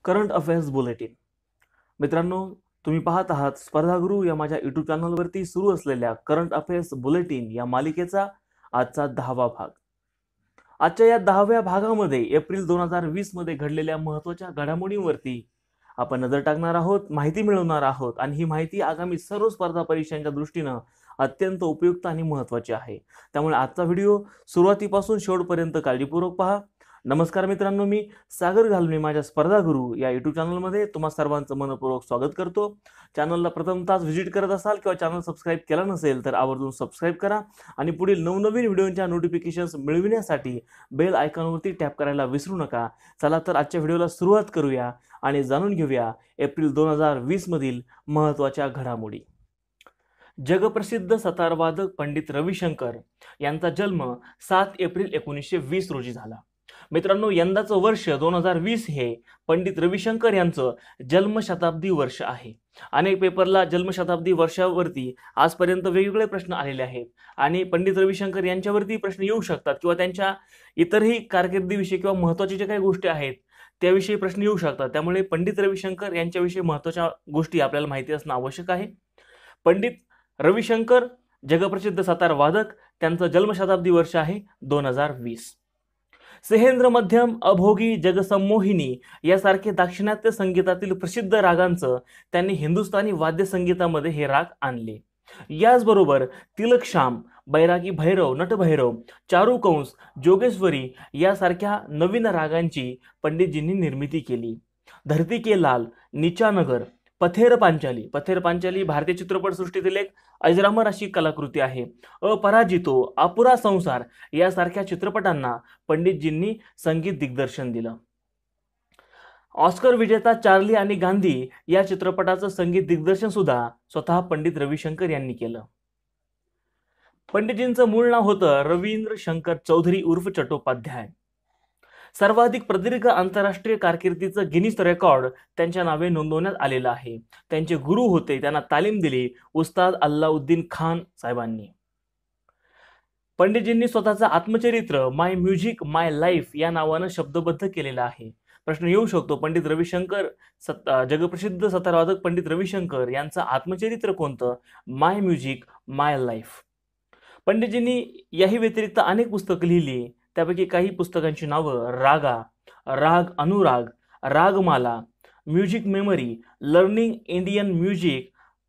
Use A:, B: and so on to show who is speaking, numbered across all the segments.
A: Current affairs bulletin. मित्रांनो, तुम्ही पाहत आहात स्पर्धागुरू या माझ्या यूट्यूब चॅनलवरती सुरू असलेल्या करंट अफेअर्स बुलेटिन या मालिकेचा आजचा 10वा भाग. आजच्या या 10व्या भागामध्ये एप्रिल 2020 मध्ये घडलेल्या महत्त्वाच्या घडामोडींवरती आपण नजर टाकणार आहोत, माहिती मिळवणार आहोत आणि ही माहिती आगामी सर्व स्पर्धा परीक्षांच्या दृष्टीनं अत्यंत उपयुक्त आणि महत्त्वाची आहे. त्यामुळे आजचा व्हिडिओ सुरुवातीपासून शेवटपर्यंत काळजीपूर्वक पहा. नमस्कार मित्रांनो, मी सागर घालणे माझ्या स्पर्धागुरू या यूट्यूब चॅनलमध्ये तुम्हा सर्वांचं मनपूर्वक स्वागत करतो. चॅनलला प्रथमतःच व्हिजिट करत असाल किंवा चॅनल सबस्क्राईब केला नसेल तर आवर्जून सबस्क्राईब करा आणि पुढील नवनवीन व्हिडिओच्या नोटिफिकेशन्स मिळविण्यासाठी बेल आयकॉनवरती टॅप करायला विसरू नका. चला तर आजच्या व्हिडिओला सुरुवात करूया आणि जाणून घेऊया एप्रिल 2020 मधील महत्त्वाच्या घडामोडी. जगप्रसिद्ध सतारवादक पंडित रविशंकर यांचा जन्म 7 एप्रिल 1920 रोजी झाला. मित्रांनो, यंदाचं वर्ष 2020 हे पंडित रविशंकर यांचं जन्मशताब्दी वर्ष आहे. अनेक पेपरला जन्मशताब्दी वर्षावरती आजपर्यंत वेगवेगळे प्रश्न आलेले आहेत आणि पंडित रविशंकर यांच्यावरती प्रश्न येऊ शकतात किंवा त्यांच्या इतरही कारकिर्दीविषयी किंवा महत्त्वाचे जे काही गोष्टी आहेत त्याविषयी प्रश्न येऊ शकतात. त्यामुळे पंडित रविशंकर यांच्याविषयी महत्त्वाच्या गोष्टी आपल्याला माहिती असणं आवश्यक आहे. पंडित रविशंकर जगप्रसिद्ध सतार वादक, त्यांचं जन्मशताब्दी वर्ष आहे 2020. सहेंद्र मध्यम, अभोगी, जगसम्मोहिनी यासारखे दाक्षिणात्य संगीतातील प्रसिद्ध रागांचं त्यांनी हिंदुस्थानी वाद्य संगीतामध्ये हे राग आणले. याचबरोबर तिलकश्याम, बैरागी भैरव, नटभैरव, चारुकंस, जोगेश्वरी यासारख्या नवीन रागांची पंडितजींनी निर्मिती केली. धरती के लाल, नीचानगर, पथेर पांचाली भारतीय चित्रपटसृष्टीतील एक अजरामर अशी कलाकृती आहे. अपराजितो, अपुरा संसार यासारख्या चित्रपटांना पंडितजींनी संगीत दिग्दर्शन दिलं. ऑस्कर विजेता चार्ली आणि गांधी या चित्रपटाचं संगीत दिग्दर्शन सुद्धा स्वतः पंडित रविशंकर यांनी केलं. पंडितजींचं मूळ नाव होतं रवींद्र शंकर चौधरी उर्फ चट्टोपाध्याय. सर्वाधिक प्रदीर्घ आंतरराष्ट्रीय कारकिर्दीचं गिनीज रेकॉर्ड त्यांच्या नावे नोंदवण्यात आलेलं आहे. त्यांचे गुरु होते, त्यांना तालीम दिली उस्ताद अल्लाउद्दीन खान साहेबांनी. पंडितजींनी स्वतःचं आत्मचरित्र माय म्युझिक माय लाईफ या नावानं शब्दबद्ध केलेलं आहे. प्रश्न येऊ शकतो, पंडित रविशंकर जगप्रसिद्ध सतारवादक पंडित रविशंकर यांचं आत्मचरित्र कोणतं? माय म्युझिक माय लाईफ. पंडितजींनी याही व्यतिरिक्त अनेक पुस्तकं लिहिली. त्यापैकी काही पुस्तकांची नावं Raga, Raag Anurag, Ragamala, music memory, learning Indian music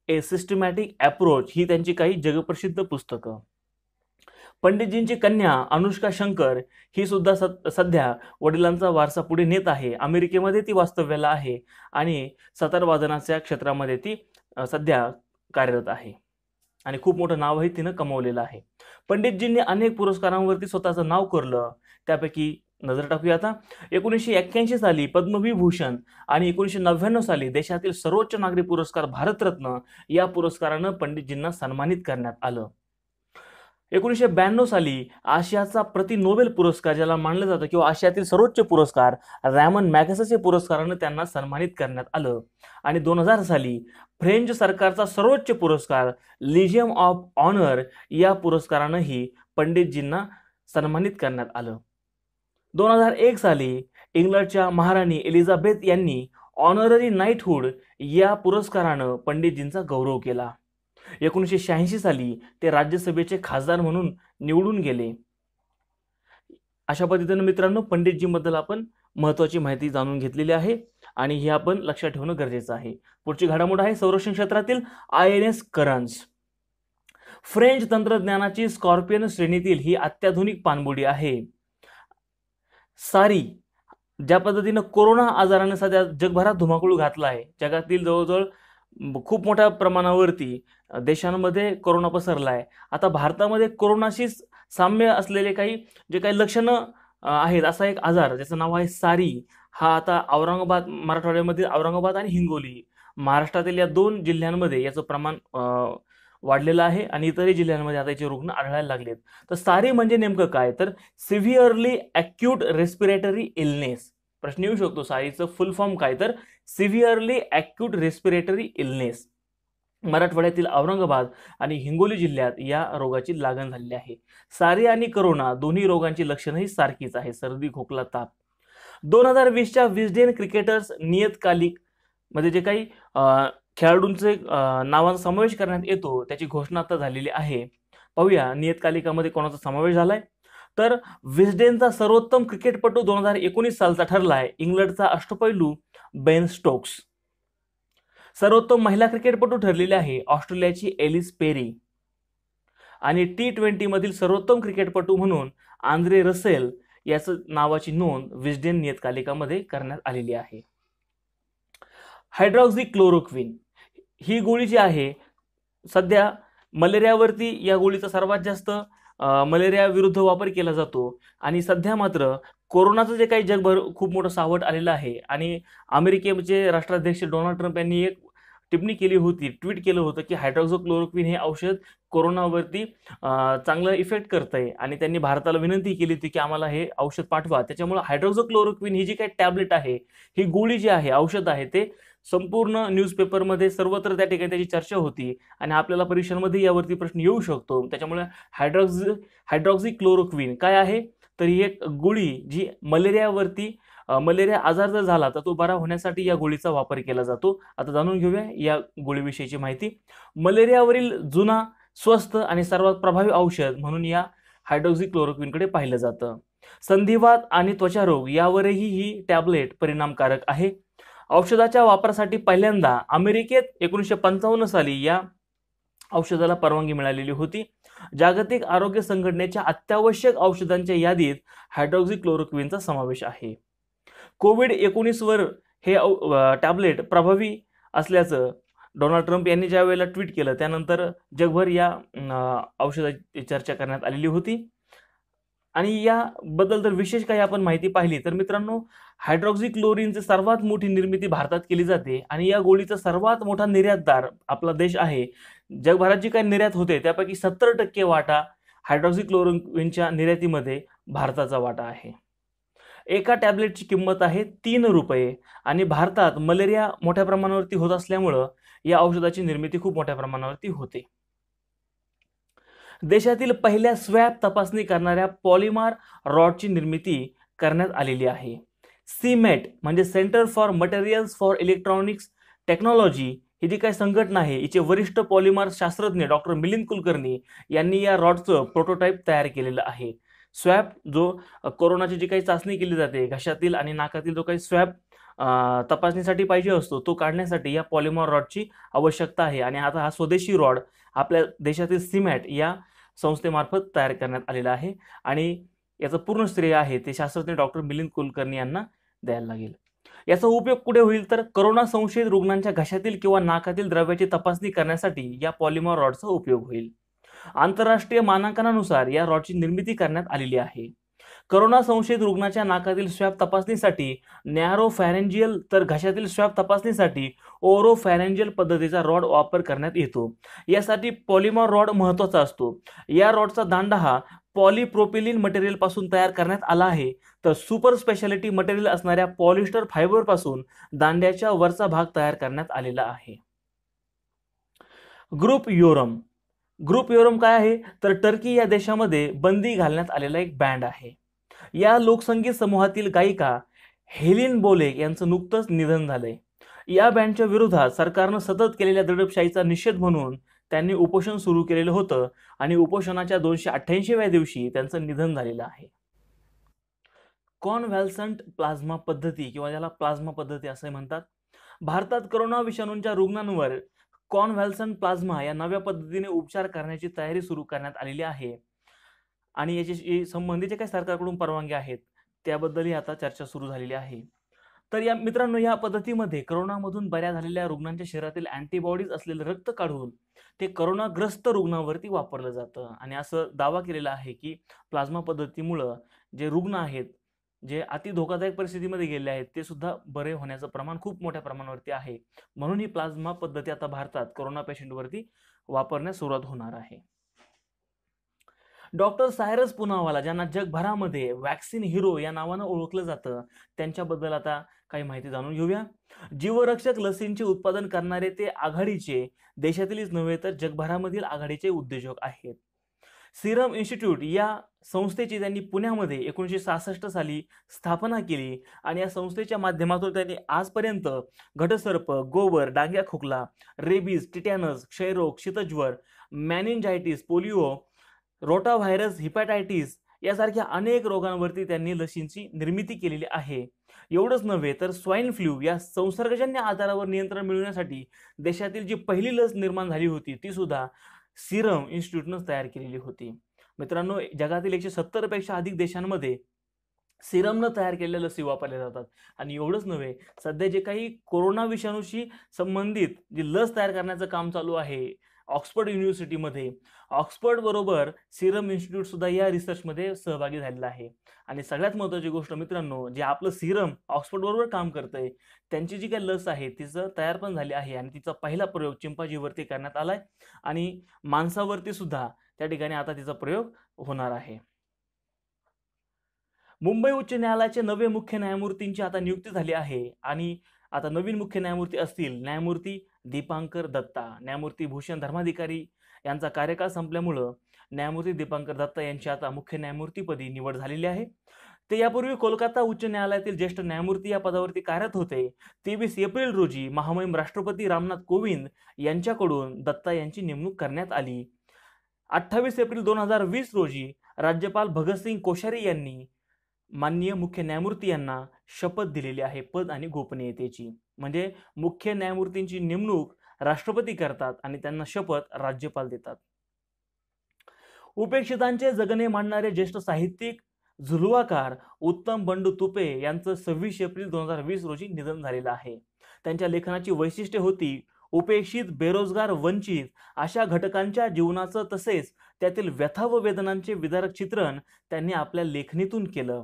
A: a systematic approach ही त्यांची काही जगप्रसिद्ध पुस्तकं. पंडितजींची कन्या अनुष्का शंकर ही सुद्धा सध्या वडिलांचा वारसा पुढे नेत आहे. अमेरिकेमध्ये ती वास्तव्याला आहे आणि सतार वादनाच्या क्षेत्रामध्ये ती सध्या कार्यरत आहे आणि खूप मोठं नावही तिनं कमवलेलं आहे. पंडितजींनी अनेक पुरस्कारांवरती स्वतःचं नाव कोरलं. त्यापैकी नजर टाकूया आता. 1981 साली पद्मविभूषण आणि 1999 साली देशातील सर्वोच्च नागरी पुरस्कार भारतरत्न या पुरस्कारानं पंडितजींना सन्मानित करण्यात आलं. 1992 साली आशियाचा प्रति नोबेल पुरस्कार ज्याला मानलं जातं किंवा आशियातील सर्वोच्च पुरस्कार रॅमन मॅगसेसे पुरस्कारानं त्यांना सन्मानित करण्यात आलं. आणि 2000 साली फ्रेंच सरकारचा सर्वोच्च पुरस्कार लिजियम ऑफ ऑनर या पुरस्कारानंही पंडितजींना सन्मानित करण्यात आलं. 2001 साली इंग्लंडच्या महाराणी एलिझाबेथ यांनी ऑनररी नाईटहुड या पुरस्कारानं पंडितजींचा गौरव केला. 1986 साली ते राज्यसभेचे खासदार म्हणून निवडून गेले. अशा पद्धतीनं मित्रांनो, पंडितजींबद्दल आपण महत्त्वाची माहिती जाणून घेतलेली आहे आणि हे आपण लक्षात ठेवणं गरजेचं आहे. पुढची घडामोड आहे संरक्षण क्षेत्रातील INS करंज. फ्रेंच तंत्रज्ञानाची स्कॉर्पियन श्रेणीतील ही अत्याधुनिक पाणबुडी आहे. सारी ज्या पद्धतीनं कोरोना आजाराने सध्या जगभरात धुमाकूळ घातला आहे, जगातील जवळजवळ खूप मोठ्या प्रमाणावरती देशांमध्ये कोरोना पसरला आहे. आता भारतामध्ये कोरोनाशी साम्य असलेले जे काही लक्षणं आहेत असा एक आजार ज्याचं नाव आहे सारी, हा आता औरंगाबाद, मराठवाड्यामध्ये औरंगाबाद आणि हिंगोली महाराष्ट्रातील या 2 जिल्ह्यांमध्ये याचं प्रमाण वाढलेलं आहे आणि इतरही जिल्ह्यांमध्ये आता याचे रुग्ण आढळायला लागलेत. तर सारी म्हणजे नेमकं काय? तर सिव्हिअरली ॲक्यूट रेस्पिरेटरी इलनेस. प्रश्न येऊ शकतो, सारीचं फुल फॉर्म काय? तर सिव्हिअरली ॲक्यूट रेस्पिरेटरी इलनेस. मराठवाड्यातील औरंगाबाद आणि हिंगोली जिल्ह्यात या रोगाची लागण झालेली आहे. सारी आणि करोना दोन्ही रोगांची लक्षणं ही सारखीच आहे, सर्दी, खोकला, ताप. 2020च्या विस्डेन क्रिकेटर्स नियतकालिक मध्ये जे काही खेळाडूंचे नावांचा समावेश करण्यात येतो त्याची घोषणा आता झालेली आहे. पाहूया नियतकालिकामध्ये कोणाचा समावेश झालाय. तर विस्डेनचा सर्वोत्तम क्रिकेटपटू 2019 सालचा ठरलाय इंग्लंडचा अष्टपैलू बेन स्टोक्स. सर्वोत्तम महिला क्रिकेटपटू ठरलेली आहे ऑस्ट्रेलियाची एलिस पेरी. आणि T20 मधील सर्वोत्तम क्रिकेटपटू म्हणून आंद्रे रसेल याचं नावाची नोंद विस्डेन नियतकालिकामध्ये करण्यात आलेली आहे. हायड्रॉक्झीक्लोरोक्विन ही गोळी जी आहे सध्या मलेरियावरती या गोळीचा सर्वात जास्त मलेरिया विरुद्ध वापर केला जातो. आणि सध्या मात्र कोरोनाचं जे काही जगभर खूप मोठं सावट आलेलं आहे आणि अमेरिकेचे राष्ट्राध्यक्ष डोनाल्ड ट्रम्प यांनी एक टिप्पणी केली होती, ट्विट केलं होतं की हायड्रॉक्झीक्लोरोक्विन हे औषध कोरोनावरती चांगलं इफेक्ट करतंय आणि त्यांनी भारताला विनंती केली होती की आम्हाला हे औषध पाठवा. त्याच्यामुळे हायड्रॉक्झीक्लोरोक्विन ही जी काही टॅबलेट आहे, ही गोळी जी आहे, औषध आहे, ते संपूर्ण न्यूजपेपरमध्ये सर्वत्र त्या ठिकाणी त्याची चर्चा होती आणि आपल्याला परीक्षांमध्ये यावरती प्रश्न येऊ शकतो. त्याच्यामुळे हायड्रॉक्झीक्लोरोक्विन काय आहे तर ही एक गोळी जी मलेरियावरती मलेरिया आजार जर झाला तर तो बरा होण्यासाठी या गोळीचा वापर केला जातो. आता जाणून घेऊया या गोळीविषयीची माहिती. मलेरियावरील जुना, स्वस्त आणि सर्वात प्रभावी औषध म्हणून या हायड्रॉक्झीक्लोरोक्विनकडे पाहिलं जातं. संधिवात आणि त्वचारोग यावरही ही टॅबलेट परिणामकारक आहे. औषधाच्या वापरासाठी पहिल्यांदा अमेरिकेत 1955 साली या औषधाला परवानगी मिळालेली होती. जागतिक आरोग्य संघटनेच्या अत्यावश्यक औषधांच्या यादीत हायड्रॉक्झीक्लोरोक्विनचा समावेश आहे. कोविड-19 वर हे टॅबलेट प्रभावी असल्याचं डोनाल्ड ट्रम्प यांनी ज्या वेळेला ट्विट केलं त्यानंतर जगभर या औषधाची चर्चा करण्यात आलेली होती. आणि याबद्दल जर विशेष काही आपण माहिती पाहिली तर मित्रांनो, हायड्रॉक्झीक्लोरिनची सर्वात मोठी निर्मिती भारतात केली जाते आणि या गोळीचा सर्वात मोठा निर्यातदार आपला देश आहे. जगभरात जी काही निर्यात होते त्यापैकी 70% वाटा हायड्रॉक्झीक्लोरोक्विनच्या निर्यातीमध्ये भारताचा वाटा आहे. एका टॅबलेटची किंमत आहे 3 रुपये आणि भारतात मलेरिया मोठ्या प्रमाणावरती होत असल्यामुळं या औषधाची निर्मिती खूप मोठ्या प्रमाणावरती होते. देशातील पहिल्या स्वॅब तपासणी करणाऱ्या पॉलिमर रॉडची निर्मिती करण्यात आलेली आहे. सीमेट म्हणजे centre for materials for electronics technology ही जी काही संघटना आहे, हिचे वरिष्ठ पॉलिमर शास्त्रज्ञ डॉक्टर मिलिंद कुलकर्णी यांनी या रॉडचं प्रोटोटाईप तयार केलेलं आहे. स्वॅब जो कोरोनाची जी काही चाचणी केली जाते, घशातील आणि नाकातील जो काही स्वॅब तपासणीसाठी पाहिजे असतो तो काढण्यासाठी या पॉलिमर रॉडची आवश्यकता आहे. आणि आता हा स्वदेशी रॉड आपल्या देशातील सीमॅट या संस्थेमार्फत तयार करण्यात आलेला आहे आणि याचं पूर्ण श्रेय आहे ते शास्त्रज्ञ डॉक्टर मिलिंद कुलकर्णी यांना द्यायला लागेल. याचा उपयोग कुठे होईल तर कोरोना संशयित रुग्णांच्या घशातील किंवा नाकातील द्रव्याची तपासणी करण्यासाठी या पॉलिमर रॉडचा उपयोग होईल. आंतरराष्ट्रीय मानांकनानुसार या रॉडची निर्मिती करण्यात आलेली आहे. कोरोना संशयित रुग्णाच्या नाकातील स्वॅब तपासणीसाठी नॅरोफॅरेंजियल तर घशातील स्वॅब तपासणीसाठी ओरोफॅरेंजियल पद्धतीचा रॉड वापर करण्यात येतो. यासाठी पॉलिमर रॉड महत्त्वाचा असतो. या रॉडचा दांडा हा पॉलिप्रोपिलिन मटेरियल पासून तयार करण्यात आला आहे तर सुपर स्पेशालिटी मटेरियल असणाऱ्या पॉलिस्टर फायबर पासून दांड्याच्या वरचा भाग तयार करण्यात आलेला आहे. ग्रुप योरम. ग्रुप योरम काय आहे तर टर्की या देशामध्ये बंदी घालण्यात आलेला एक बँड आहे. या लोकसंगीत समूहातील गायिका हेलिन बोलेक यांचं नुकतंच निधन झालंय. या बँडच्या विरोधात सरकारनं सतत केलेल्या दडपशाहीचा निषेध म्हणून त्यांनी उपोषण सुरू केलेलं होतं आणि उपोषणाच्या 288व्या दिवशी त्यांचं निधन झालेलं आहे. कॉन्व्हॅल्संट प्लाझ्मा पद्धती किंवा ज्याला प्लाझ्मा पद्धती असं म्हणतात. भारतात कोरोना विषाणूंच्या रुग्णांवर कॉन्व्हॅल्संट प्लाझ्मा या नव्या पद्धतीने उपचार करण्याची तयारी सुरू करण्यात आलेली आहे आणि याची संबंधीचे काही सरकारकडून परवानगी आहेत त्याबद्दलही आता चर्चा सुरू झालेली आहे. तर या मित्रांनो, या पद्धतीमध्ये कोरोनामधून बऱ्या झालेल्या रुग्णांच्या शरीरातील अँटीबॉडीज असलेलं रक्त काढून ते कोरोनाग्रस्त रुग्णावरती वापरलं जातं आणि असं दावा केलेला आहे की प्लाझ्मा पद्धतीमुळं जे रुग्ण आहेत, जे अति धोकादायक परिस्थितीमध्ये गेले आहेत, ते सुद्धा बरे होण्याचं प्रमाण खूप मोठ्या प्रमाणावरती आहे. म्हणून ही प्लाझ्मा पद्धती आता भारतात कोरोना पेशंटवरती वापरण्यास सुरुवात होणार आहे. डॉक्टर सायरस पुनावाला ज्यांना जगभरामध्ये वॅक्सिन हिरो या नावानं ओळखलं जातं त्यांच्याबद्दल आता काही माहिती जाणून घेऊया. जीवरक्षक लसींचे उत्पादन करणारे ते आघाडीचे, देशातीलच नव्हे तर जगभरामधील आघाडीचे उद्योजक आहेत. सिरम इन्स्टिट्यूट या संस्थेची त्यांनी पुण्यामध्ये 1966 साली स्थापना केली आणि या संस्थेच्या माध्यमातून त्यांनी आजपर्यंत घटसर्प, गोवर, डांग्या खोकला, रेबीज, टिटॅनस, क्षयरोग, शीतज्वर, मॅनिंजायटिस, पोलिओ, रोटा व्हायरस, हिपॅटायटिस यासारख्या अनेक रोगांवरती त्यांनी लसींची निर्मिती केलेली आहे. एवढंच नव्हे तर स्वाईन फ्लू या संसर्गजन्य आजारावर नियंत्रण मिळवण्यासाठी देशातील जी पहिली लस निर्माण झाली होती ती सुद्धा सिरम इन्स्टिट्यूटनं तयार केलेली होती. मित्रांनो, जगातील 170 पेक्षा अधिक देशांमध्ये सिरमनं तयार केलेल्या लसी वापरल्या जातात. आणि एवढंच नव्हे, सध्या जे काही कोरोना विषाणूशी संबंधित जी लस तयार करण्याचं काम चालू आहे ऑक्सफर्ड युनिव्हर्सिटीमध्ये, ऑक्सफर्ड बरोबर सिरम इन्स्टिट्यूट सुद्धा या रिसर्चमध्ये सहभागी झालेला आहे. आणि सगळ्यात महत्त्वाची गोष्ट मित्रांनो, जे आपलं सिरम ऑक्सफर्ड बरोबर काम करतंय त्यांची जी काही लस आहे तिचं तयार पण झाली आहे आणि तिचा पहिला प्रयोग चिंपांझीवरती करण्यात आलाय आणि माणसावरती सुद्धा त्या ठिकाणी आता तिचा प्रयोग होणार आहे. मुंबई उच्च न्यायालयाचे नवे मुख्य न्यायमूर्तींची आता नियुक्ती झाली आहे आणि आता नवीन मुख्य न्यायमूर्ती असतील न्यायमूर्ती दीपांकर दत्ता. न्यायमूर्ती भूषण धर्माधिकारी यांचा कार्यकाळ संपल्यामुळं न्यायमूर्ती दीपांकर दत्ता यांची आता मुख्य न्यायमूर्तीपदी निवड झालेली आहे. ते यापूर्वी कोलकाता उच्च न्यायालयातील ज्येष्ठ न्यायमूर्ती या पदावरती कार्यरत होते. 23 एप्रिल रोजी महामहिम राष्ट्रपती रामनाथ कोविंद यांच्याकडून दत्ता यांची नेमणूक करण्यात आली. 28 एप्रिल 2020 रोजी राज्यपाल भगतसिंग कोश्यारी यांनी माननीय मुख्य न्यायमूर्ती यांना शपथ दिलेली आहे पद आणि गोपनीयतेची. म्हणजे मुख्य न्यायमूर्तींची नेमणूक राष्ट्रपती करतात आणि त्यांना शपथ राज्यपाल देतात. उपेक्षितांचे जगणे मांडणारे ज्येष्ठ साहित्यिक झुलवाकार उत्तम बंडू तुपे यांचं 26 एप्रिल 2020 रोजी निधन झालेलं आहे. त्यांच्या लेखनाची वैशिष्ट्ये होती उपेक्षित, बेरोजगार, वंचित अशा घटकांच्या जीवनाचं तसेच त्यातील व्यथा व वेदनांचे विदारक चित्रण त्यांनी आपल्या लेखणीतून केलं.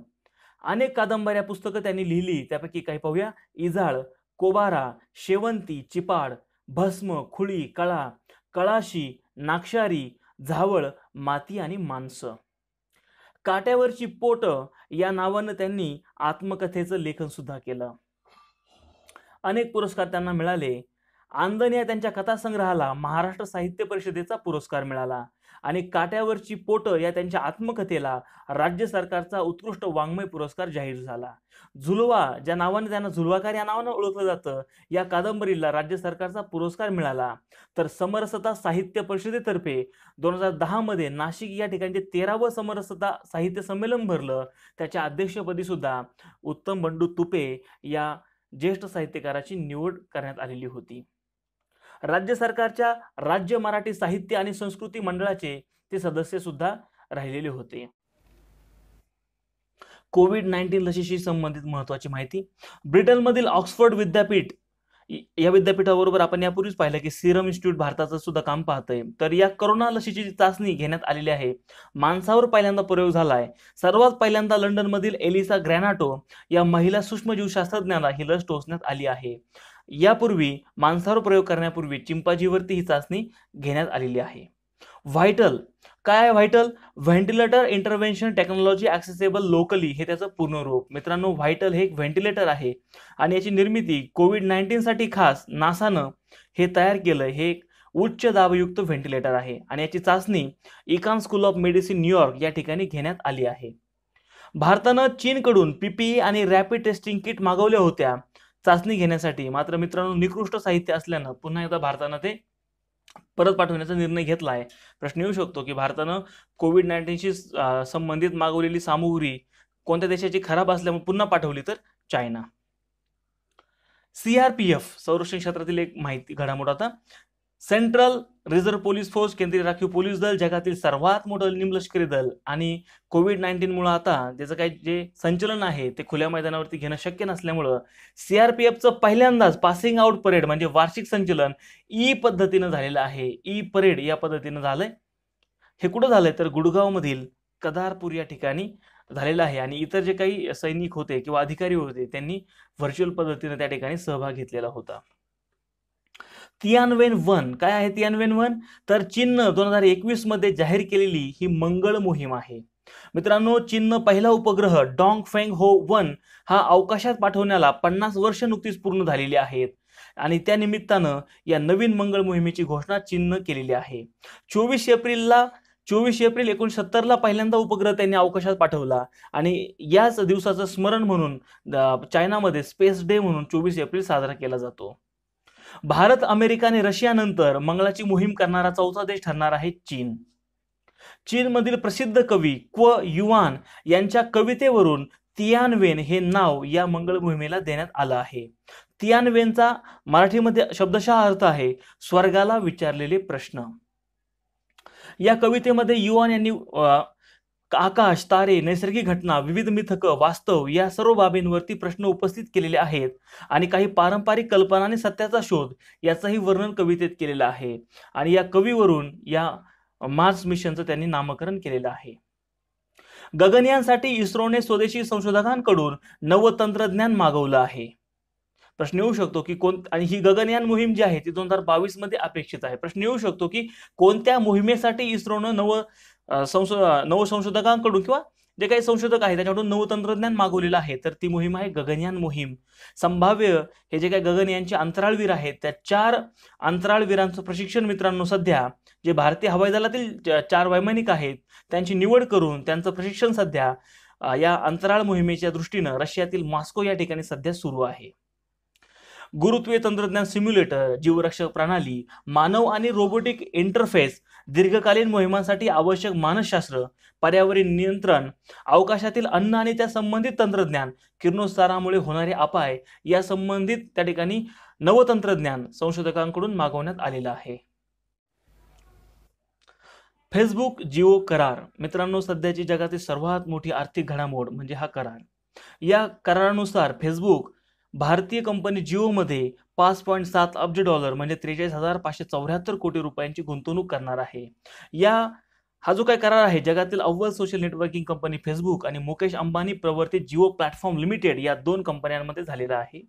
A: अनेक कादंबऱ्या, पुस्तकं त्यांनी लिहिली. त्यापैकी काही पाहूया. इजाळ, कोबारा, शेवंती, चिपाड, भस्म, खुळी, कळा, कळाशी, नाक्षारी, झावळ, माती आणि माणसं. काट्यावरची पोट या नावानं त्यांनी आत्मकथेचं लेखन सुद्धा केलं. अनेक पुरस्कार त्यांना मिळाले. आंदण या त्यांच्या कथासंग्रहाला महाराष्ट्र साहित्य परिषदेचा पुरस्कार मिळाला आणि काट्यावरची पोट या त्यांच्या आत्मकथेला राज्य सरकारचा उत्कृष्ट वाङ्मय पुरस्कार जाहीर झाला. झुलवा, ज्या नावाने त्यांना झुलवाकार या नावानं ओळखलं जातं, या कादंबरीला राज्य सरकारचा पुरस्कार मिळाला. तर समरसता साहित्य परिषदेतर्फे 2010 मध्ये नाशिक या ठिकाणी 13वं समरसता साहित्य संमेलन भरलं. त्याच्या अध्यक्षपदी सुद्धा उत्तम बंडू तुपे या ज्येष्ठ साहित्यकाराची निवड करण्यात आलेली होती. राज्य सरकारच्या राज्य मराठी साहित्य आणि संस्कृती मंडळाचे ते सदस्य सुद्धा राहिलेले होते. कोविड-19 लसीशी संबंधित महत्त्वाची माहिती. ब्रिटनमधील ऑक्सफर्ड विद्यापीठ या विद्यापीठाबरोबर आपण यापूर्वीच पाहिलं की सिरम इन्स्टिट्यूट भारताचं सुद्धा काम पाहतंय. तर या कोरोना लसीची चाचणी घेण्यात आलेली आहे. माणसावर पहिल्यांदा प्रयोग झालाय. सर्वात पहिल्यांदा लंडनमधील एलिसा ग्रॅनाटो या महिला सूक्ष्मजीवशास्त्रज्ञाला ही लस टोचण्यात आली आहे. यापूर्वी माणसावर प्रयोग करण्यापूर्वी चिंपांझीवरती ही चाचणी घेण्यात आलेली आहे. व्हायटल काय आहे? Vital ventilator intervention technology accessible locally हे त्याचं पूर्ण रूप. मित्रांनो, व्हायटल हे एक व्हेंटिलेटर आहे आणि याची निर्मिती कोविड-19 साठी खास नासानं हे तयार केलं. हे एक उच्च दाबयुक्त व्हेंटिलेटर आहे आणि याची चाचणी Icahn school of medicine New York या ठिकाणी घेण्यात आली आहे. भारतानं चीनकडून पीपीई आणि रॅपिड टेस्टिंग किट मागवल्या होत्या चाचणी घेण्यासाठी. मात्र मित्रांनो, निकृष्ट साहित्य असल्यानं पुन्हा एकदा भारतानं ते परत पाठवण्याचा निर्णय घेतला आहे. प्रश्न येऊ शकतो की भारतानं कोविड-19शी संबंधित मागवलेली सामुग्री कोणत्या देशाची खराब असल्यामुळे पुन्हा पाठवली, तर चायना. सीआरपीएफ संरक्षण क्षेत्रातील एक माहिती घडामोड. आता सेंट्रल रिझर्व्ह पोलीस फोर्स, केंद्रीय राखीव पोलीस दल, जगातील सर्वात मोठं निमलष्करी दल आणि कोविड-19 मुळे आता त्याचं काही जे संचलन आहे ते खुल्या मैदानावरती घेणं शक्य नसल्यामुळं सीआरपीएफचं पहिल्यांदाच पासिंग आउट परेड म्हणजे वार्षिक संचलन ई पद्धतीनं झालेलं आहे. ई परेड या पद्धतीनं झालंय. हे कुठं झालंय तर गुडगाव मधील कदारपूर या ठिकाणी झालेलं आहे आणि इतर जे काही सैनिक होते किंवा अधिकारी होते त्यांनी व्हर्च्युअल पद्धतीने त्या ठिकाणी सहभाग घेतलेला होता. तियानवेन-1 काय आहे? तियानवेन-1 तर चीननं 2021 मध्ये जाहीर केलेली ही मंगळ मोहीम आहे. मित्रांनो, चीननं पहिला उपग्रह डॉंगफेंग हो 1 हा अवकाशात पाठवण्याला 50 वर्ष नुकतीच पूर्ण झालेली आहेत आणि त्या निमित्तानं या नवीन मंगळ मोहिमेची घोषणा चीननं केलेली आहे. 24 एप्रिलला 24 एप्रिल 1970ला पहिल्यांदा उपग्रह त्यांनी अवकाशात पाठवला आणि याच दिवसाचं स्मरण म्हणून चायनामध्ये स्पेस डे म्हणून 24 एप्रिल साजरा केला जातो. भारत, अमेरिका आणि रशियानंतर मंगळाची मोहीम करणारा चौथा देश ठरणार आहे चीन. चीनमधील प्रसिद्ध कवी क्व युआन यांच्या कवितेवरून तियानवेन हे नाव या मंगळ मोहिमेला देण्यात आलं आहे. तियानवेनचा मराठीमध्ये शब्दशः अर्थ आहे स्वर्गाला विचारलेले प्रश्न. या कवितेमध्ये युआन यांनी आकाश, तारे, नैसर्गिक घटना, विविध मिथक, वास्तव या सर्व बाबींवरती प्रश्न उपस्थित केलेले आहेत आणि काही पारंपरिक कल्पना आणि सत्याचा शोध याचंही वर्णन कवितेत केलेलं आहे. आणि या कवीवरून या मार्स मिशनचं त्यांनी नामकरण केलेलं आहे. गगनयानसाठी इस्रोने स्वदेशी संशोधकांकडून नवतंत्रज्ञान मागवलं आहे. प्रश्न येऊ शकतो की आणि ही गगनयान मोहीम जी आहे ती 2022 मध्ये अपेक्षित आहे. प्रश्न येऊ शकतो की कोणत्या मोहिमेसाठी इस्रोनं नवसंशोधकांकडून किंवा जे काही संशोधक आहेत त्याच्याकडून नवतंत्रज्ञान मागवलेलं आहे, तर ती मोहीम आहे गगनयान मोहीम. संभाव्य हे जे काही गगनयानचे अंतराळवीर आहेत त्या 4 अंतराळवीरांचं प्रशिक्षण मित्रांनो सध्या जे भारतीय हवाई दलातील 4 वैमानिक आहेत त्यांची निवड करून त्यांचं प्रशिक्षण सध्या या अंतराळ मोहिमेच्या दृष्टीनं रशियातील मॉस्को या ठिकाणी सध्या सुरू आहे. गुरुत्वीय तंत्रज्ञान सिम्युलेटर, जीवरक्षक प्रणाली, मानव आणि रोबोटिक इंटरफेस, दीर्घकालीन मोहिमांसाठी आवश्यक मानसशास्त्र, पर्यावरण नियंत्रण, अवकाशातील अन्न आणि त्या संबंधित तंत्रज्ञान, किरणोत्सारामुळे होणारे अपाय या संबंधित त्या ठिकाणी नवतंत्रज्ञान संशोधकांकडून मागवण्यात आलेलं आहे. फेसबुक जिओ करार मित्रांनो, सध्याची जगातील सर्वात मोठी आर्थिक घडामोड म्हणजे हा करार. या करारानुसार फेसबुक भारतीय कंपनी जिओमध्ये $5.7 अब्ज म्हणजे 43,574 कोटी रुपयांची गुंतवणूक करणार आहे. हा जो काही करार आहे जगातील अव्वल सोशल नेटवर्किंग कंपनी फेसबुक आणि मुकेश अंबानी प्रवर्तित जिओ प्लॅटफॉर्म लिमिटेड या 2 कंपन्यांमध्ये झालेला आहे.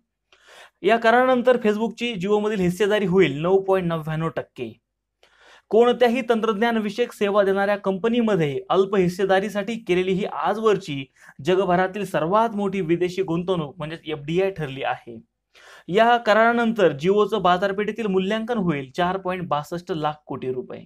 A: या करारानंतर फेसबुकची जिओमधील हिस्सेदारी होईल 9.99%. कोणत्याही तंत्रज्ञान विषयक सेवा देणाऱ्या कंपनीमध्ये अल्प हिस्सेदारीसाठी केलेली ही आजवरची जगभरातील सर्वात मोठी विदेशी गुंतवणूक म्हणजे FDI ठरली आहे. या करारानंतर जिओचं बाजारपेठेतील मूल्यांकन होईल 4.62 लाख कोटी रुपये.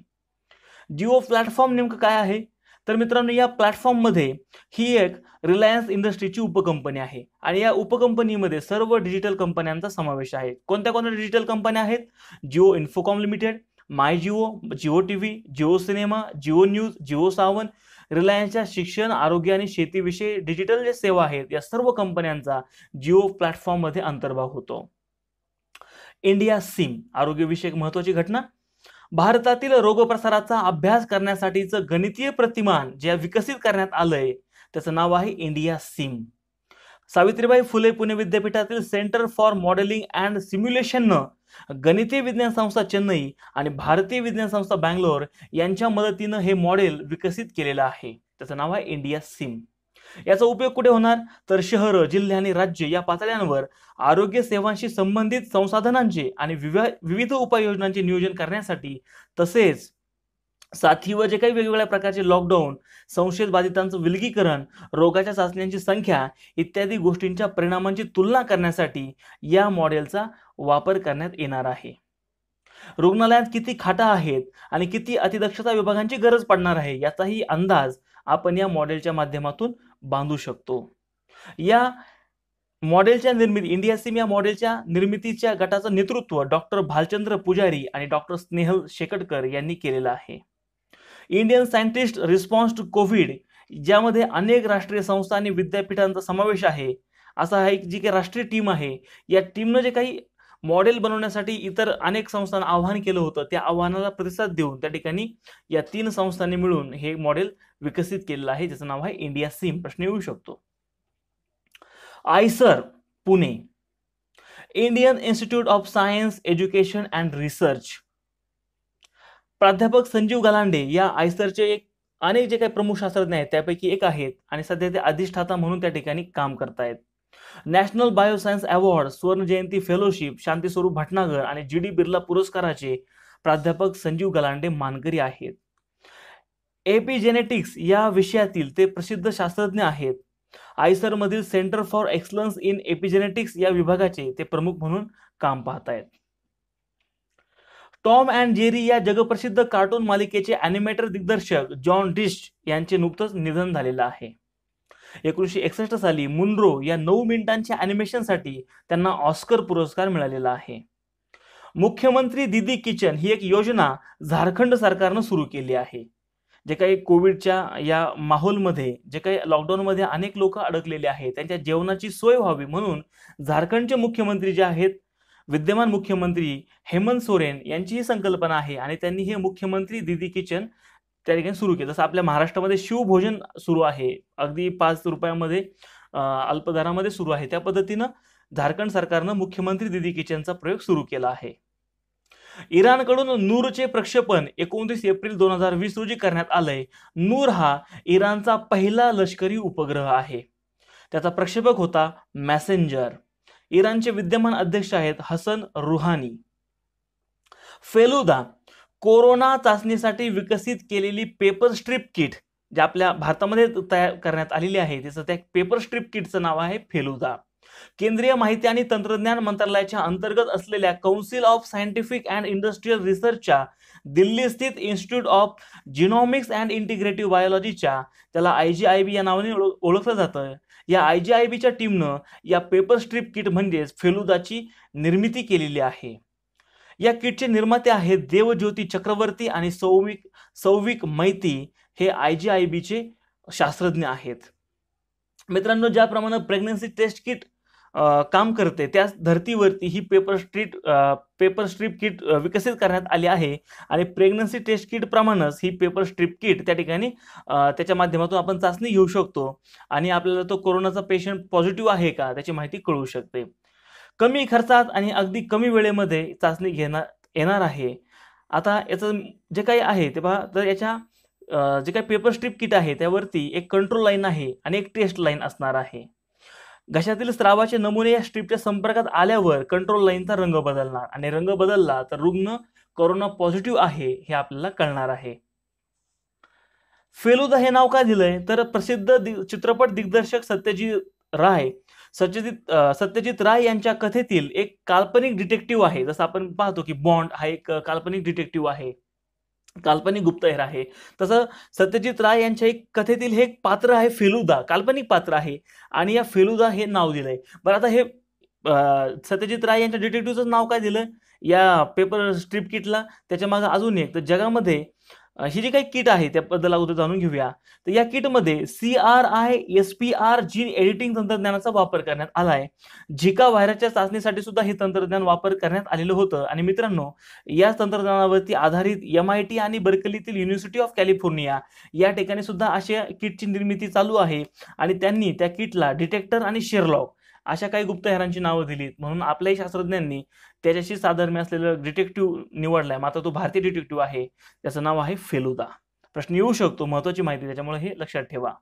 A: जिओ प्लॅटफॉर्म नेमकं काय आहे तर मित्रांनो, या प्लॅटफॉर्म मध्ये ही एक रिलायन्स इंडस्ट्रीची उपकंपनी आहे आणि या उपकंपनीमध्ये सर्व डिजिटल कंपन्यांचा समावेश आहे. कोणत्या कोणत्या डिजिटल कंपन्या आहेत? Jio infocom limited, my Jio, Jio TV, Jio cinema, Jio news, Jio Saavn, रिलायन्सच्या शिक्षण, आरोग्य आणि शेतीविषयी डिजिटल जे सेवा आहेत या सर्व कंपन्यांचा जिओ प्लॅटफॉर्म मध्ये अंतर्भाव होतो. इंडिया सिम आरोग्यविषयक महत्त्वाची घटना. भारतातील रोगप्रसाराचा अभ्यास करण्यासाठीचं गणितीय प्रतिमान जे विकसित करण्यात आलंय त्याचं नाव आहे इंडिया सिम. सावित्रीबाई फुले पुणे विद्यापीठातील सेंटर फॉर मॉडेलिंग अँड सिम्युलेशननं गणितीय विज्ञान संस्था चेन्नई आणि भारतीय विज्ञान संस्था बँगलोर यांच्या मदतीनं हे मॉडेल विकसित केलेलं आहे. त्याचं नाव आहे इंडिया सिम. याचा उपयोग कुठे होणार तर शहर, जिल्हे आणि राज्य या पातळ्यांवर आरोग्य सेवांशी संबंधित संसाधनांचे आणि विविध उपाययोजनांचे नियोजन करण्यासाठी, तसेच साथीवर जे काही वेगवेगळ्या प्रकारचे लॉकडाऊन, संशयित बाधितांचं विलगीकरण, रोगाच्या चाचण्यांची संख्या इत्यादी गोष्टींच्या परिणामांची तुलना करण्यासाठी या मॉडेलचा वापर करण्यात येणार आहे. रुग्णालयात किती खाटा आहेत आणि किती अतिदक्षता विभागांची गरज पडणार आहे याचाही अंदाज आपण या मॉडेलच्या माध्यमातून बांधू शकतो. या मॉडेलच्या इंडिया सिम या मॉडेलच्या निर्मितीच्या गटाचं नेतृत्व डॉक्टर भालचंद्र पुजारी आणि डॉक्टर स्नेहल शेकटकर यांनी केलेलं आहे. Indian scientist response to Covid ज्यामध्ये अनेक राष्ट्रीय संस्था आणि विद्यापीठांचा समावेश आहे, असा एक जी काही राष्ट्रीय टीम आहे या टीमनं जे काही मॉडेल बनवण्यासाठी इतर अनेक संस्थांना आवाहन केलं होतं त्या आव्हानाला प्रतिसाद देऊन त्या ठिकाणी या 3 संस्थांनी मिळून हे मॉडेल विकसित केलेलं आहे ज्याचं नाव आहे इंडिया सिम. प्रश्न येऊ शकतो. IISER Pune, Indian Institute of Science Education and Research. प्राध्यापक संजीव गलांडे या आयसरचे अनेक जे काही प्रमुख शास्त्रज्ञ आहेत त्यापैकी एक आहेत आणि सध्या ते अधिष्ठाता म्हणून त्या ठिकाणी काम करतायत. नॅशनल बायोसायन्स अवॉर्ड, स्वर्ण जयंती फेलोशिप, शांतीस्वरूप भटनागर आणि GD बिर्ला पुरस्काराचे प्राध्यापक संजीव गलांडे मानकरी आहेत. एपिजेनेटिक्स या विषयातील ते प्रसिद्ध शास्त्रज्ञ आहेत. आयसर मधील centre for excellence in epigenetics या विभागाचे ते प्रमुख म्हणून काम पाहत आहेत. टॉम अँड जेरी या जगप्रसिद्ध कार्टून मालिकेचे अॅनिमेटर दिग्दर्शक जॉन डिस्ट यांचे नुकतंच निधन झालेलं आहे. 1961 साली मुनरो या 9 मिनिटांच्या अॅनिमेशनसाठी त्यांना ऑस्कर पुरस्कार मिळालेला आहे. मुख्यमंत्री दीदी किचन ही एक योजना झारखंड सरकारनं सुरू केली आहे. जे काही कोविडच्या या माहोलमध्ये जे काही लॉकडाऊनमध्ये अनेक लोक अडकलेले आहेत त्यांच्या जेवणाची सोय व्हावी म्हणून झारखंडचे मुख्यमंत्री जे आहेत विद्यमान मुख्यमंत्री हेमंत सोरेन यांची ही संकल्पना आहे आणि त्यांनी हे मुख्यमंत्री दीदी किचन त्या ठिकाणी सुरू केलं. जसं आपल्या महाराष्ट्रामध्ये शिवभोजन सुरू आहे, अगदी 5 रुपयामध्ये अल्पदरामध्ये सुरू आहे, त्या पद्धतीनं झारखंड सरकारनं मुख्यमंत्री दीदी किचनचा प्रयोग सुरू केला आहे. इराणकडून नूरचे प्रक्षेपण 29 एप्रिल 2020 रोजी करण्यात आलंय. नूर हा इराणचा पहिला लष्करी उपग्रह आहे. त्याचा प्रक्षेपक होता मॅसेंजर. इराणचे विद्यमान अध्यक्ष आहेत हसन रुहानी. फेलुदा कोरोना चाचणीसाठी विकसित केलेली पेपर स्ट्रिप किट जे आपल्या भारतामध्ये तयार करण्यात आलेली आहे त्याचं त्या पेपर स्ट्रिप किटचं नाव आहे फेलुदा. केंद्रीय माहिती आणि तंत्रज्ञान मंत्रालयाच्या अंतर्गत असलेल्या council of scientific and industrial रिसर्चच्या दिल्ली स्थित institute of genomics and integrative बायोलॉजीच्या त्याला IGIB या नावाने ओळखलं जातं. या IGIBच्या टीमनं या पेपर स्ट्रिप किट म्हणजेच फेलुदाची निर्मिती केलेली आहे. या किटचे निर्माते आहेत देवज्योती चक्रवर्ती आणि सौविक मैती हे IGIBचे शास्त्रज्ञ आहेत. मित्रांनो, ज्याप्रमाणे प्रेग्नन्सी टेस्ट किट काम करते त्याच धर्तीवरती ही पेपर स्ट्रिप किट विकसित करण्यात आली आहे आणि प्रेग्नन्सी टेस्ट किट प्रमाणेच ही पेपर स्ट्रिप किट त्या ठिकाणी त्याच्या माध्यमातून आपण चाचणी घेऊ शकतो आणि आपल्याला तो कोरोनाचा पेशंट पॉझिटिव्ह आहे का त्याची माहिती कळू शकते. कमी खर्चात आणि अगदी कमी वेळेमध्ये चाचणी येणार आहे. आता याचं जे काही आहे ते पहा, तर याच्या जे काही पेपर स्ट्रिप किट आहे त्यावरती एक कंट्रोल लाईन आहे आणि एक टेस्ट लाईन असणार आहे. घशातील स्रावाचे नमुने या स्ट्रिपच्या संपर्कात आल्यावर कंट्रोल लाईनचा रंग बदलणार आणि रंग बदलला तर रुग्ण कोरोना पॉझिटिव्ह आहे हे आपल्याला कळणार आहे. फेलुदा हे नाव का दिलंय तर प्रसिद्ध चित्रपट दिग्दर्शक सत्यजित राय यांच्या कथेतील एक काल्पनिक डिटेक्टिव्ह आहे. जसं आपण पाहतो की बॉन्ड हा एक काल्पनिक डिटेक्टिव्ह आहे, काल्पनिक गुप्तहेर आहे, तसं सत्यजित राय यांच्या एक कथेतील हे एक पात्र आहे फेलुदा, काल्पनिक पात्र आहे आणि या फेलुदा हे नाव दिलंय. बरं, आता हे सत्यजित राय यांच्या डिटेक्टिव्हचं नाव काय दिलं या पेपर स्ट्रिप किटला? त्याच्या मागे अजून एक, तर जगामध्ये ही जी काही किट आहे त्याबद्दल अगोदर जाणून घेऊया. तर या किटमध्ये CRISPR जीन एडिटिंग तंत्रज्ञानाचा वापर करण्यात आला आहे. झिका व्हायरसच्या चाचणीसाठी सुद्धा हे तंत्रज्ञान वापर करण्यात आलेलं होतं आणि मित्रांनो, या तंत्रज्ञानावरती आधारित MIT आणि बर्कलीतील युनिव्हर्सिटी ऑफ कॅलिफोर्निया या ठिकाणी सुद्धा अशा किटची निर्मिती चालू आहे आणि त्यांनी त्या किटला डिटेक्टर आणि शेरलॉक अशा काही गुप्तहेरांची नावं दिलीत. म्हणून आपल्याही शास्त्रज्ञांनी त्याच्याशी साधर्म्य असलेलं डिटेक्टिव्ह निवडलाय. मात्र तो भारतीय डिटेक्टिव्ह आहे, त्याचं नाव आहे फेलुदा. प्रश्न येऊ शकतो, महत्वाची माहिती, त्याच्यामुळे हे लक्षात ठेवा.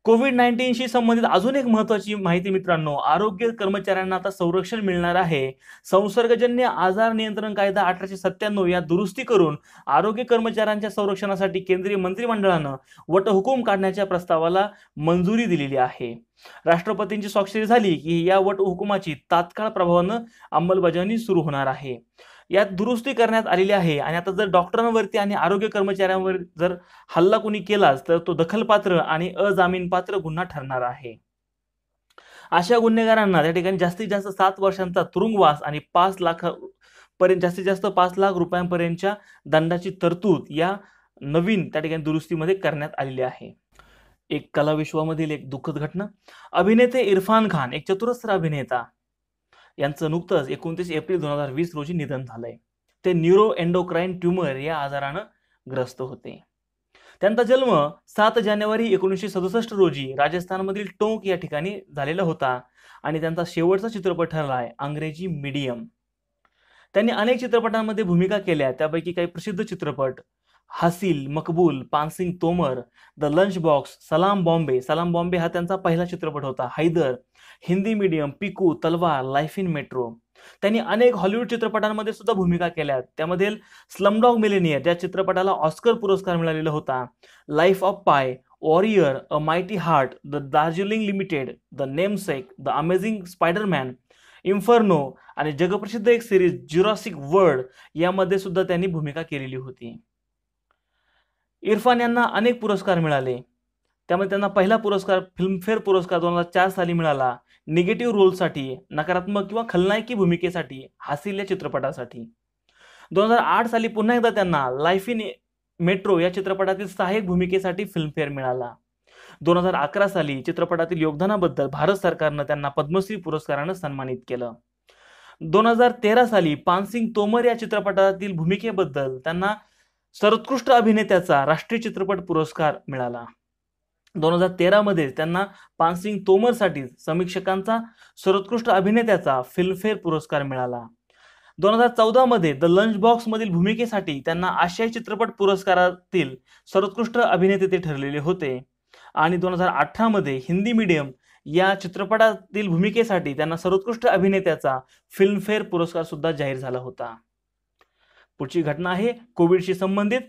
A: कोविड-19शी संबंधित अजून एक महत्वाची माहिती मित्रांनो, आरोग्य कर्मचाऱ्यांना आता संरक्षण मिळणार आहे. संसर्गजन्य आजार नियंत्रण कायदा 1897 या दुरुस्ती करून आरोग्य कर्मचाऱ्यांच्या संरक्षणासाठी केंद्रीय मंत्रिमंडळानं वटहुकूम काढण्याच्या प्रस्तावाला मंजुरी दिलेली आहे. राष्ट्रपतींची स्वाक्षरी झाली की या वटहुकुमाची तात्काळ प्रभावानं अंमलबजावणी सुरू होणार आहे. यात दुरुस्ती करण्यात आलेली आहे आणि आता जर डॉक्टरांवरती आणि आरोग्य कर्मचाऱ्यांवर जर हल्ला कोणी केलाच तर तो दखलपात्र आणि अजामीनपात्र गुन्हा ठरणार आहे. अशा गुन्हेगारांना त्या ठिकाणी जास्तीत जास्त 7 वर्षांचा तुरुंगवास आणि 5 लाख पर्यंत जास्तीत जास्त 5 लाख रुपयांपर्यंतच्या दंडाची तरतूद या नवीन त्या ठिकाणी दुरुस्तीमध्ये करण्यात आलेली आहे. एक कलाविश्वामधील एक दुःखद घटना, अभिनेते इरफान खान, एक चतुरस्र अभिनेता, यांचं नुकतंच 29 एप्रिल 2020 रोजी निधन झालंय. ते न्यूरो एंडोक्राइन ट्यूमर या आजारानं ग्रस्त होते. त्यांचा जन्म 7 जानेवारी 1967 रोजी राजस्थानमधील टोंक या ठिकाणी झालेला होता आणि त्यांचा शेवटचा चित्रपट ठरलाय अंग्रेजी मीडियम. त्यांनी अनेक चित्रपटांमध्ये भूमिका केल्या, त्यापैकी काही प्रसिद्ध चित्रपट हासिल, मकबूल, Paan Singh Tomar, the lunch box, सलाम बॉम्बे हा त्यांचा पहिला चित्रपट होता, हैदर, हिंदी मीडियम, पिकू, तलवार, लाईफ इन मेट्रो. त्यांनी अनेक हॉलिवूड चित्रपटांमध्ये सुद्धा भूमिका केल्या, त्यामधील स्लमडॉग मिलेनियर ज्या चित्रपटाला ऑस्कर पुरस्कार मिळालेला होता, लाईफ ऑफ पाय, warrior, a mighty heart, the Darjeeling limited, the namesake, the amazing Spiderman inferno आणि जगप्रसिद्ध एक सिरीज ज्युरासिक वर्ल्ड यामध्ये सुद्धा त्यांनी भूमिका केलेली होती. इरफान यांना अनेक पुरस्कार मिळाले. त्यामध्ये त्यांना पहिला पुरस्कार फिल्मफेअर पुरस्कार 2004 साली मिळाला निगेटिव्ह रोलसाठी, नकारात्मक किंवा खलनायकी भूमिकेसाठी, हासिल या चित्रपटासाठी. 2008 साली पुन्हा एकदा त्यांना लाईफ इन मेट्रो या चित्रपटातील सहाय्यक भूमिकेसाठी फिल्मफेअर मिळाला. 2011 साली चित्रपटातील योगदानाबद्दल भारत सरकारनं त्यांना पद्मश्री पुरस्कारानं सन्मानित केलं. 2013 साली पानसिंग तोमर या चित्रपटातील भूमिकेबद्दल त्यांना सर्वोत्कृष्ट अभिनेत्याचा राष्ट्रीय चित्रपट पुरस्कार मिळाला. 2013 मध्ये त्यांना पानसिंग तोमरसाठी समीक्षकांचा सर्वोत्कृष्ट अभिनेत्याचा फिल्मफेअर पुरस्कार मिळाला. 2014 मध्ये द लंच बॉक्स मधील भूमिकेसाठी त्यांना आशियाई चित्रपट पुरस्कारातील सर्वोत्कृष्ट अभिनेते ते ठरलेले होते. आणि 2018 मध्ये हिंदी मीडियम या चित्रपटातील भूमिकेसाठी त्यांना सर्वोत्कृष्ट अभिनेत्याचा फिल्मफेअर पुरस्कार सुद्धा जाहीर झाला होता. पुढची घटना आहे कोविडशी संबंधित.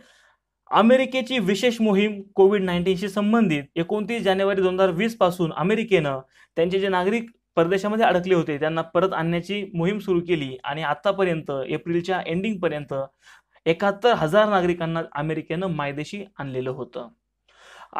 A: अमेरिकेची विशेष मोहीम कोविड-19शी संबंधित 29 जानेवारी 2020 पासून अमेरिकेनं त्यांचे जे नागरिक परदेशामध्ये अडकले होते त्यांना परत आणण्याची मोहीम सुरू केली आणि आतापर्यंत एप्रिलच्या एंडिंग पर्यंत 71,000 नागरिकांना अमेरिकेनं मायदेशी आणलेलं होतं.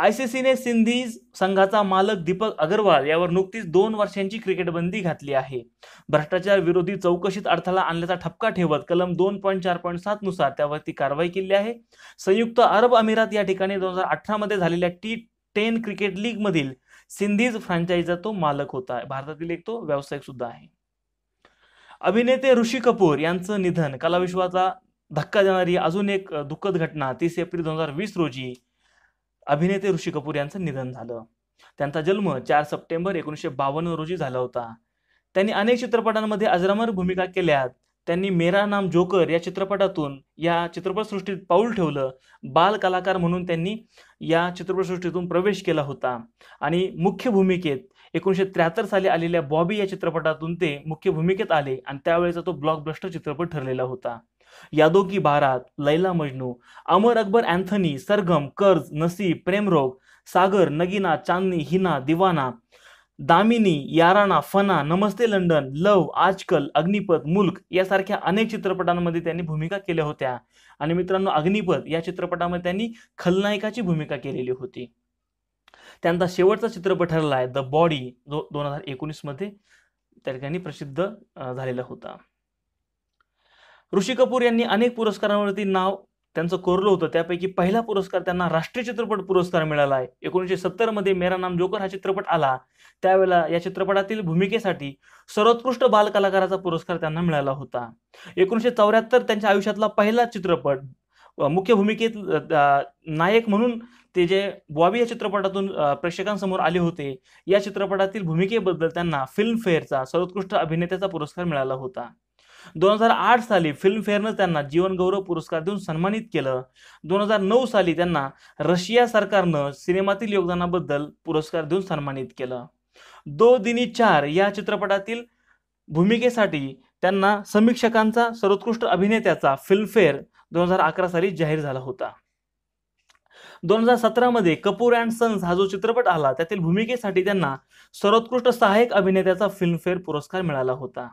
A: ICCने सिंधीज संघाचा मालक दीपक अग्रवाल यावर नुकतीच 2 वर्षांची क्रिकेट बंदी घातली आहे. भ्रष्टाचार विरोधी चौकशीत अडथळा आणल्याचा ठपका ठेवत कलम 2.4.7 नुसार त्यावरती कारवाई केली आहे. संयुक्त अरब अमिरात या ठिकाणी 2018 मध्ये झालेल्या T10 क्रिकेट लीग मधील सिंधीज फ्रँचायझीचा तो मालक होता. भारतातील एक तो व्यावसायिक सुद्धा आहे. अभिनेते ऋषी कपूर यांचं निधन, कलाविश्वाचा धक्का देणारी अजून एक दुःखद घटना. 30 एप्रिल 2020 रोजी अभिनेते ऋषी कपूर यांचं निधन झालं. त्यांचा जन्म 4 सप्टेंबर 1952 रोजी झाला होता. त्यांनी अनेक चित्रपटांमध्ये अजरामर भूमिका केल्यात. त्यांनी मेरा नाम जोकर या चित्रपटातून या चित्रपटसृष्टीत पाऊल ठेवलं. बाल कलाकार म्हणून त्यांनी या चित्रपटसृष्टीतून प्रवेश केला होता आणि मुख्य भूमिकेत 1973 साली आलेल्या बॉबी या चित्रपटातून ते मुख्य भूमिकेत आले आणि त्यावेळेचा तो ब्लॉकबस्टर चित्रपट ठरलेला होता. यादो की बारात, लैला मजनू, अमर अकबर अँथनी, सरगम, कर्ज, नसीब, प्रेमरोग, सागर, नगीना, चांदनी, हिना, दीवाना, दामिनी, याराना, फना, नमस्ते लंडन, लव, आजकल, अग्निपथ, मुल्क यासारख्या अनेक चित्रपटांमध्ये त्यांनी भूमिका केल्या होत्या. आणि मित्रांनो, अग्निपथ या चित्रपटामध्ये त्यांनी खलनायकाची भूमिका केलेली होती. त्यांचा शेवटचा चित्रपट ठरला आहे द बॉडी, जो 2019 मध्ये त्या ठिकाणी प्रसिद्ध झालेला होता. ऋषी कपूर यांनी अनेक पुरस्कारांवरती नाव त्यांचं कोरलं होतं. त्यापैकी पहिला पुरस्कार त्यांना राष्ट्रीय चित्रपट पुरस्कार मिळाला आहे. 1970 मध्ये मेरा नाम जोकर हा चित्रपट आला. त्यावेळेला या चित्रपटातील भूमिकेसाठी सर्वोत्कृष्ट बाल कलाकाराचा पुरस्कार त्यांना मिळाला होता. 1974 त्यांच्या आयुष्यातला पहिला चित्रपट, मुख्य भूमिकेत नायक म्हणून ते जे बॉबी या चित्रपटातून प्रेक्षकांसमोर आले होते, या चित्रपटातील भूमिकेबद्दल त्यांना फिल्मफेअरचा सर्वोत्कृष्ट अभिनेत्याचा पुरस्कार मिळाला होता. 2008 साली फिल्मफेअरनं त्यांना जीवन गौरव पुरस्कार देऊन सन्मानित केलं. 2009 साली त्यांना रशिया सरकारनं सिनेमातील योगदानाबद्दल पुरस्कार देऊन सन्मानित केलं. दो दिनी चार या चित्रपटातील भूमिकेसाठी त्यांना समीक्षकांचा सर्वोत्कृष्ट अभिनेत्याचा फिल्मफेअर 2011 साली जाहीर झाला होता. 2017 मध्ये कपूर अँड सन्स हा जो चित्रपट आला त्यातील भूमिकेसाठी त्यांना सर्वोत्कृष्ट सहाय्यक अभिनेत्याचा फिल्मफेअर पुरस्कार मिळाला होता.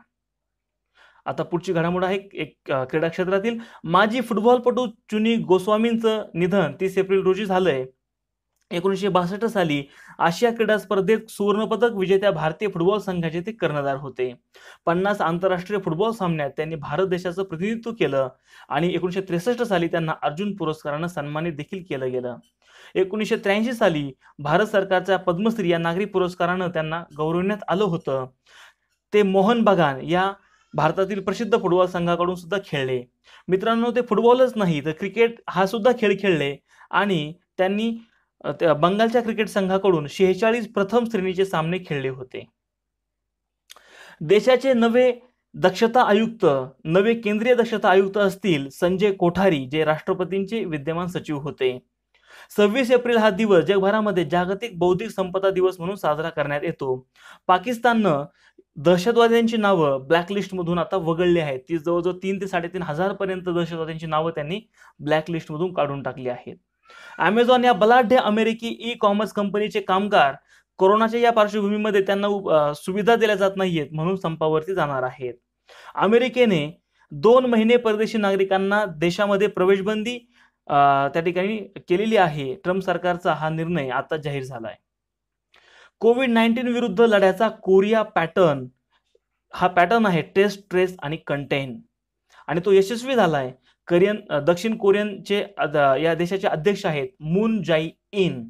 A: आता पुढची घडामोड आहे एक क्रीडा क्षेत्रातील. माजी फुटबॉलपटू चुनी गोस्वामींचं निधन 30 एप्रिल रोजी झालंय. 1962 साली आशिया क्रीडा स्पर्धेत सुवर्णपदक विजेत्या भारतीय फुटबॉल संघाचे ते कर्णधार होते. 50 आंतरराष्ट्रीय फुटबॉल सामन्यात त्यांनी भारत देशाचं प्रतिनिधित्व केलं आणि 1963 साली त्यांना अर्जुन पुरस्कारानं सन्मानित देखील केलं गेलं. 1983 साली भारत सरकारच्या पद्मश्री या नागरी पुरस्कारानं त्यांना गौरवण्यात आलं होतं. ते मोहन बगान या भारतातील प्रसिद्ध फुटबॉल संघाकडून सुद्धा खेळले. मित्रांनो, ते फुटबॉलच नाही तर क्रिकेट हा सुद्धा खेळ खेळले आणि त्यांनी बंगालच्या क्रिकेट संघाकडून 46 प्रथम श्रेणीचे सामने खेळले होते. देशाचे नवे केंद्रीय दक्षता आयुक्त असतील संजय कोठारी, जे राष्ट्रपतींचे विद्यमान सचिव होते. 26 एप्रिल हा दिवस जगभरामध्ये जागतिक बौद्धिक संपदा दिवस म्हणून साजरा करण्यात येतो. पाकिस्ताननं दहशतवाद्यांची नावं ब्लॅकलिस्ट मधून आता वगळली आहेत. ती जवळजवळ 3 ते 3.5 हजार पर्यंत दहशतवाद्यांची नावं त्यांनी ब्लॅकलिस्ट मधून काढून टाकली आहेत. अमेझॉन या बलाढ्य अमेरिकी ई कॉमर्स कंपनीचे कामगार कोरोनाच्या या पार्श्वभूमीमध्ये त्यांना सुविधा दिल्या जात नाहीयेत म्हणून संपावरती जाणार आहेत. अमेरिकेने 2 महिने परदेशी नागरिकांना देशामध्ये प्रवेशबंदी त्या ठिकाणी केलेली आहे. ट्रम्प सरकारचा हा निर्णय आता जाहीर झाला आहे. कोविड-19 विरुद्ध लढ्याचा कोरिया पॅटर्न हा पॅटर्न आहे टेस्ट, ट्रेस आणि कंटेन, आणि तो यशस्वी झाला आहे. दक्षिण कोरियनचे या देशाचे अध्यक्ष आहेत मून जाई इन,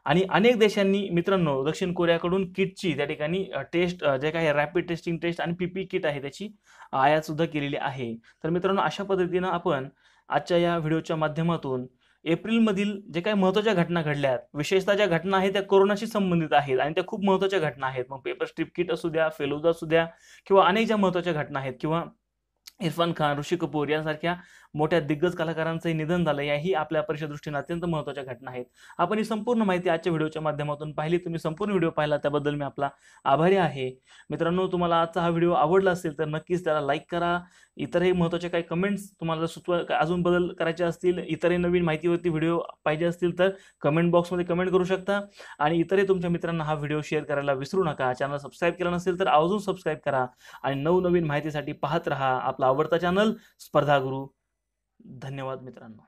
A: आणि अनेक देशांनी मित्रांनो दक्षिण कोरियाकडून किटची त्या ठिकाणी टेस्ट, जे काही रॅपिड टेस्टिंग टेस्ट आणि पीपी किट आहे त्याची आयात सुद्धा केलेली आहे. तर मित्रांनो अशा पद्धतीनं आपण आजच्या या व्हिडिओच्या माध्यमातून एप्रिलमधील जे काही महत्त्वाच्या घटना घडल्यात, विशेषतः ज्या घटना आहेत त्या कोरोनाशी संबंधित आहेत आणि त्या खूप महत्त्वाच्या घटना आहेत. मग पेपर स्ट्रिप किट असू द्या, फेलुदा असू द्या, किंवा अनेक ज्या महत्त्वाच्या घटना आहेत, किंवा इरफान खान, ऋषी कपूर यांसारख्या मोठ्या दिग्गज कलाकारांचंही निधन झालं, याही आपल्या परिषद दृष्टीने अत्यंत महत्त्वाच्या घटना आहेत. आपण ही संपूर्ण माहिती आजच्या व्हिडिओच्या माध्यमातून पाहिली. तुम्ही संपूर्ण व्हिडिओ पाहिला त्याबद्दल मी आपला आभारी आहे. मित्रांनो, तुम्हाला आजचा हा व्हिडिओ आवडला असेल तर नक्कीच त्याला लाईक करा. इतरही महत्त्वाचे काही कमेंट्स तुम्हाला अजून बदल करायचे असतील, इतरही नवीन माहितीवरती व्हिडिओ पाहिजे असतील तर कमेंट बॉक्समध्ये कमेंट करू शकता. आणि इतरही तुमच्या मित्रांना हा व्हिडिओ शेअर करायला विसरू नका. चॅनल सबस्क्राईब केला नसेल तर आवर्जून सबस्क्राईब करा आणि नवनवीन माहितीसाठी पाहत रहा आपला आवडता चॅनल स्पर्धा गुरु. धन्यवाद मित्रांनो.